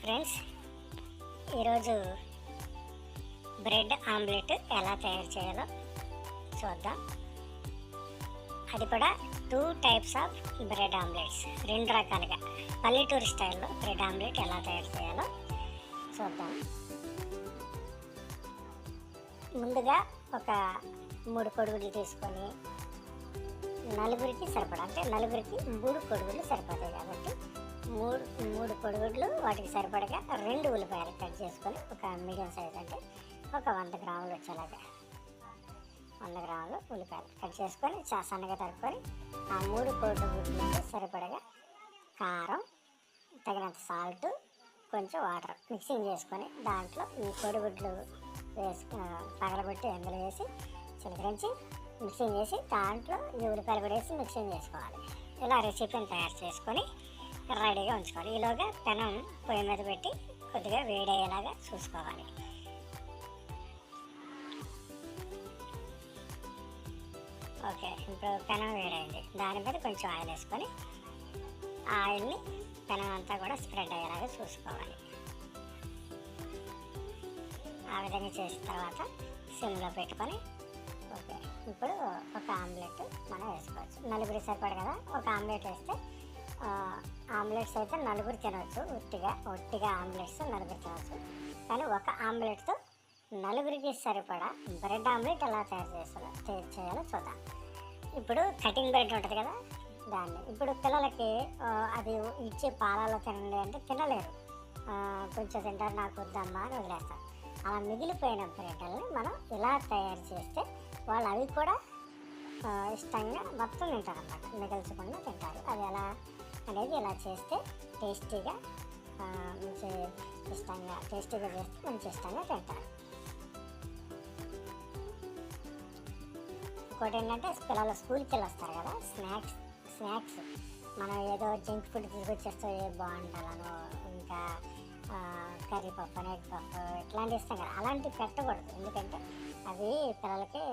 Friends, ఈరోజు bread omelette ఎలా తయారు చేయాలో చూద్దాం. అది కూడా 2 టైప్స్ ఆఫ్ బ్రెడ్ ఆమ్లెట్స్, 2 రకాలుగా పల్లెటూరు స్టైల్లో బ్రెడ్ ఆమ్లెట్ ఎలా తయారు చేయాలో చూద్దాం. ముందుగా ఒక 3 కొడుగులు తీసుకొని నలుగురికి సరిపడా, అంటే నలుగురికి 3 కొడుగులు సరిపోతాయి కాబట్టి మూడు కొడుగుడ్లు వాటికి సరిపడగా 2 ఉల్లిపాయలు కట్ చేసుకొని ఒక మీడియం సైజ్, అంటే ఒక 100 గ్రాములు వచ్చేలాగా 100 గ్రాములు ఉల్లిపాయలు కట్ చేసుకొని సన్నగా తరుక్కొని ఆ 3 కొడుగుడ్లకి సరిపడగా కారం, తగినంత సాల్ట్, కొంచెం వాటర్ మిక్సింగ్ చేసుకొని దాంట్లో ఈ కొడుగుడ్లు పగలబెట్టి అందులో వేసి చిలకరించి మిక్సింగ్ చేసి దాంట్లో ఈ ఉల్లిపాయలు కూడా వేసి మిక్సింగ్ చేసుకోవాలి. ఇలా రెసిపీని తయారు చేసుకొని రెడీగా ఉంచుకోవాలి. ఈలోగా పెనం పొయ్యి మీద పెట్టి కొద్దిగా వేడయ్యేలాగా చూసుకోవాలి. ఓకే, ఇప్పుడు పెనం వేడైంది. దాని మీద కొంచెం ఆయిల్ వేసుకొని ఆయిల్ని పెనం అంతా కూడా స్ప్రెడ్ అయ్యేలాగా చూసుకోవాలి. ఆ విధంగా చేసిన తర్వాత సిమ్లో పెట్టుకొని, ఓకే, ఇప్పుడు ఒక ఆమ్లెట్ మనం వేసుకోవచ్చు. నలుగురికి సరిపడ కదా, ఒక ఆమ్లెట్ వేస్తే ఆమ్లెట్స్ అయితే నలుగురు తినవచ్చు. ఒట్టిగా ఆమ్లెట్స్ నలుగురు తినవచ్చు. కానీ ఒక ఆమ్లెట్తో నలుగురికి సరిపడా బ్రెడ్ ఆమ్లెట్ ఎలా తయారు చేయాలో చూద్దాం. ఇప్పుడు కటింగ్ బ్రెడ్ ఉంటుంది కదా, దాన్ని ఇప్పుడు పిల్లలకి అది ఇచ్చే పాలలో తినండి అంటే తినలేరు, కొంచెం తింటారు, నాకు వద్దమ్మా అని వదిలేస్తారు. అలా మిగిలిపోయిన బ్రెడ్లని మనం ఇలా తయారు చేస్తే వాళ్ళు అవి కూడా ఇష్టంగా మొత్తం తింటారు అన్నమాట, మిగల్చకుండా తింటారు. అది ఎలా అనేది ఇలా చేస్తే టేస్టీగా చేస్తే మంచి ఇష్టంగా తింటారు. ఇంకోటి ఏంటంటే, పిల్లలు స్కూల్కి వెళ్ళి వస్తారు కదా, స్నాక్స్ మనం ఏదో జంక్ ఫుడ్ తీసుకొచ్చేస్తే బాగుండాలను, ఇంకా కర్రీ పప్పు, ఎగ్ పప్పు ఇట్లాంటివి ఇస్తాం కదా, అలాంటివి పెట్టకూడదు. ఎందుకంటే అవి పిల్లలకి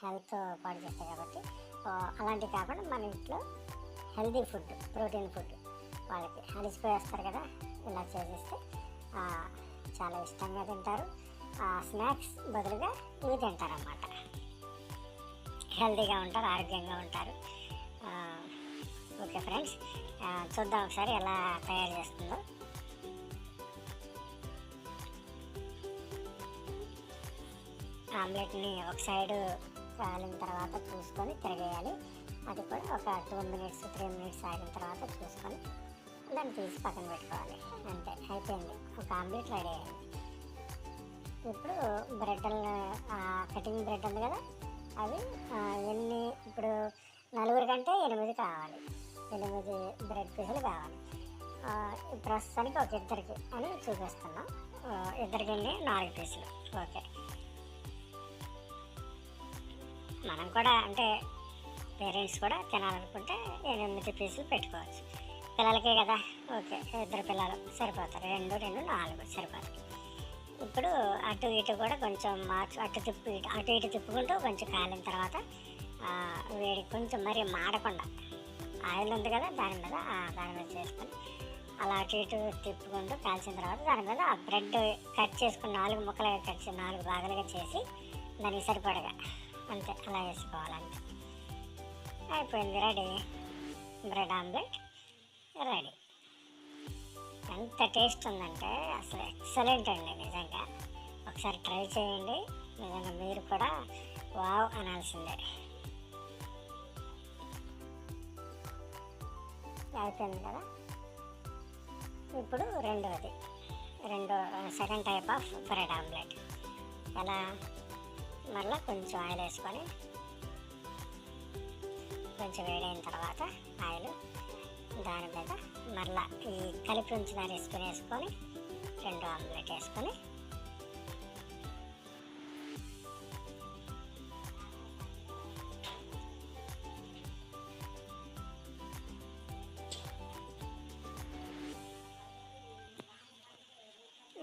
హెల్త్ పాడు చేస్తాయి కాబట్టి అలాంటివి కాకుండా మన ఇంట్లో హెల్తీ ఫుడ్, ప్రోటీన్ ఫుడ్ వాళ్ళకి అలిసిపోయేస్తారు కదా, ఇలా చేసేస్తే చాలా ఇష్టంగా తింటారు. స్నాక్స్ బదులుగా ఇవి తింటారన్నమాట. హెల్తీగా ఉంటారు, ఆరోగ్యంగా ఉంటారు. ఓకే ఫ్రెండ్స్, చూద్దాం ఒకసారి ఎలా తయారు చేస్తుందో. ఆమ్లెట్ని ఒక సైడు కాలిన తర్వాత చూసుకొని తిరగేయాలి. అది కూడా ఒక 2 మినిట్స్ 3 మినిట్స్ ఆగిన తర్వాత చూసుకొని దాన్ని తీసి పక్కన పెట్టుకోవాలి. అంతే, అయిపోయింది, ఒక ఆమ్లెట్ రెడీ అయ్యింది. ఇప్పుడు బ్రెడ్లను కటింగ్ బ్రెడ్ ఉంది కదా, అవి ఇప్పుడు నలుగురి కంటే 8 కావాలి, 8 బ్రెడ్ పీసులు కావాలి. ప్రస్తుతానికి ఒక ఇద్దరికి అని చూపిస్తున్నాం, ఇద్దరికి 4 పీసులు. ఓకే, మనం కూడా అంటే పేరెంట్స్ కూడా తినాలనుకుంటే 8 పీసులు పెట్టుకోవచ్చు. పిల్లలకే కదా, ఓకే, 2 పిల్లలు సరిపోతారు, 2 4 సరిపోతాయి. ఇప్పుడు అటు ఇటు కూడా కొంచెం అటు ఇటు తిప్పుకుంటూ కొంచెం కాలిన తర్వాత వేడి కొంచెం మరీ మాడకుండా ఆయిల్ ఉంది కదా దాని మీద చేసుకొని అలా అటు ఇటు తిప్పుకుంటూ కాల్చిన తర్వాత దాని మీద ఆ బ్రెడ్ కట్ చేసుకుని 4 ముక్కలుగా కట్ చేసి 4 భాగాలుగా చేసి దానికి సరిపడగా అంతే అలా వేసుకోవాలంటే అయిపోయింది, రెడీ. Bread omelette ready. ఎంత టేస్ట్ ఉందంటే అసలు ఎక్సలెంట్ అండి, నిజంగా ఒకసారి ట్రై చేయండి. నిజంగా మీరు కూడా వావ్ అనాల్సిందే. అయిపోయింది కదా. ఇప్పుడు second type of bread omelette ఎలా, మళ్ళీ కొంచెం ఆయిల్ వేసుకొని కొంచెం వేడైన తర్వాత ఆయిల్ దాని మీద మళ్ళీ ఈ కలిపి ఉంచిన రెసిపీని వేసుకొని 2 ఆమ్లెట్ వేసుకొని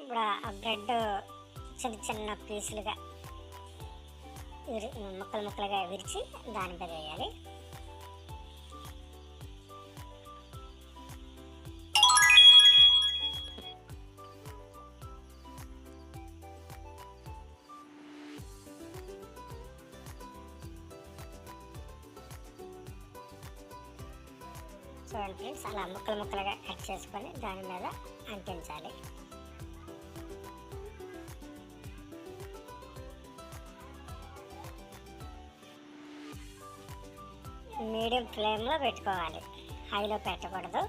ఇప్పుడు ఆ బ్రెడ్ చిన్న పీసులుగా ముక్కలుగా విరిచి దాని మీద వేయాలి. చూడండి ఫ్రెండ్స్, అలా ముక్కలు ముక్కలుగా కట్ చేసుకొని దాని మీద అంటించాలి. మీడియం ఫ్లేమ్లో పెట్టుకోవాలి, హైలో పెట్టకూడదు.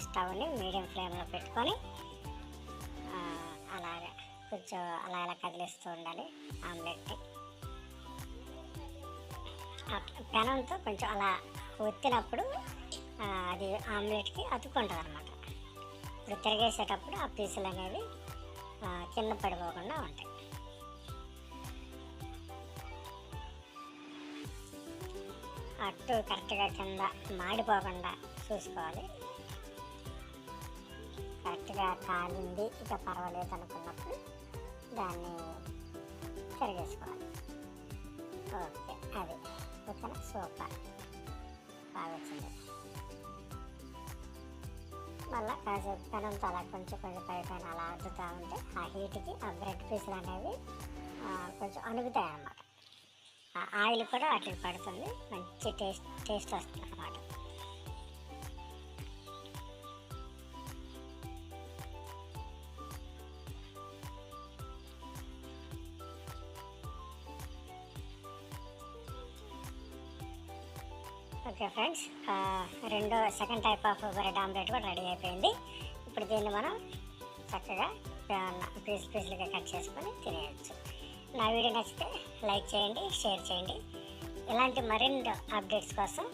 స్టవ్ని మీడియం ఫ్లేమ్లో పెట్టుకొని అలాగా కొంచెం అలా అలా కదిలిస్తూ ఉండాలి ఆమ్లెట్ని. పెనంతో కొంచెం అలా ఒత్తినప్పుడు అది ఆమ్లెట్కి అతుక్కుంటుంది అనమాట. ఇప్పుడు తిరిగేసేటప్పుడు ఆ పీసులు అనేవి కింద పడిపోకుండా ఉంటాయి. అట్టు కరెక్ట్గా కింద మాడిపోకుండా చూసుకోవాలి. కరెక్ట్గా కాలింది, ఇక పర్వాలేదు అనుకున్నప్పుడు దాన్ని తిరిగేసుకోవాలి. ఓకే, అది ఓకేనా, సూపర్, బాగా వచ్చింది. మళ్ళీ కాసేపు పెనంతో అలా కొంచెం కొంచెం పై పైన అలా అద్దుతూ ఉంటే ఆ హీట్కి ఆ బ్రెడ్ పీసులు అనేవి కొంచెం అణుగుతాయి అన్నమాట. ఆ ఆయిల్ కూడా అట్లా పడుతుంది, మంచి టేస్ట్ వస్తుంది అన్నమాట. Okay friends, second type of bread omelette కూడా రెడీ అయిపోయింది. ఇప్పుడు దీన్ని మనం చక్కగా పీసులుగా కట్ చేసుకొని తినేయచ్చు. నా వీడియో నచ్చితే లైక్ చేయండి, షేర్ చేయండి. ఇలాంటి మరిన్ని అప్డేట్స్ కోసం,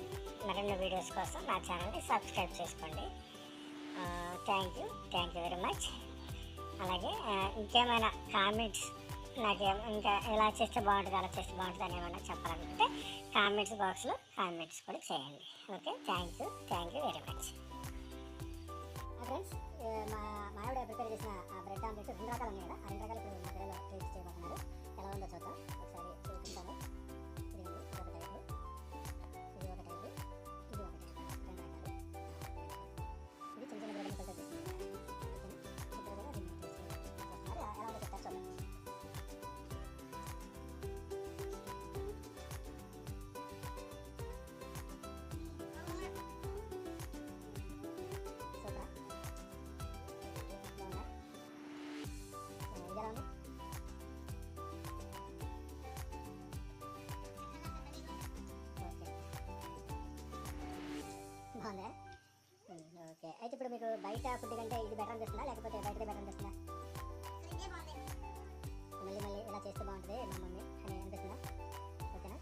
మరిన్ని వీడియోస్ కోసం నా ఛానల్ని సబ్స్క్రైబ్ చేసుకోండి. Thank you very much. అలాగే ఇంకేమైనా కామెంట్స్, ఇంకా ఎలా చేస్తే బాగుంటుంది, అలా చేస్తే బాగుంటుంది అని ఏమైనా చెప్పాలనుకుంటే కామెంట్స్ బాక్స్లో కామెంట్స్ కూడా చేయండి. Okay, thank you very much. Friends, మా ఆవిడ ప్రిపేర్ చేసిన బ్రెడ్ ఆమ్లెట్ 2 రకాలు ఉన్నాయి కదా, ఆ 2 రకాలు ఇప్పుడు మా పిల్లలు టేస్ట్ చేయబోతున్నారు. ఎలా ఉందో చూద్దాం, ఒకసారి చూపించాను. ఇది ఒక టైపు, ఇది ఒక టైపు, ఇది ఒక టైపు, 2 రకాలు. ఇది చిన్న చిన్న బ్రెడ్ ముక్కలతో చేసింది. ఇక్కడ కూడా దీన్ని చూస్తున్నారు, ఎలా ఉందో చెప్తారు చూద్దాం. బాగుందా? ఓకే, అయితే ఇప్పుడు మీకు బయట ఫుడ్ కంటే ఇది బెటర్ అనిపిస్తుందా, లేకపోతే బయటదే బెటర్ అనిపిస్తుందా? మళ్ళీ ఇలా చేస్తే బాగుంటుంది మా మమ్మీ అని అనిపిస్తుందా? ఓకేనా?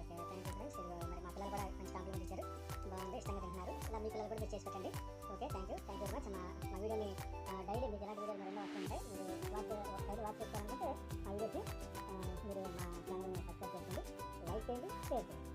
Okay, thank you friends. ఇది మరి మా పిల్లలు కూడా మంచి కాంప్లిమెంట్ ఇచ్చారు, బాగుంది, ఇష్టంగా తింటున్నారు. ఇలా మీ పిల్లలు కూడా మీరు చేసి పెట్టండి. Okay, thank you very much. మా వీడియోని డైలీ మీకు ఎలాంటి వీడియోలు మరెన్నో వస్తుంటాయి. మీరు వాచ్ చేసుకోవాలనుకుంటే ఆ వీడియోకి మీరు మా ఛానల్ని సబ్స్క్రైబ్ చేసుకోండి, లైక్ చేయండి, షేర్ చేయండి.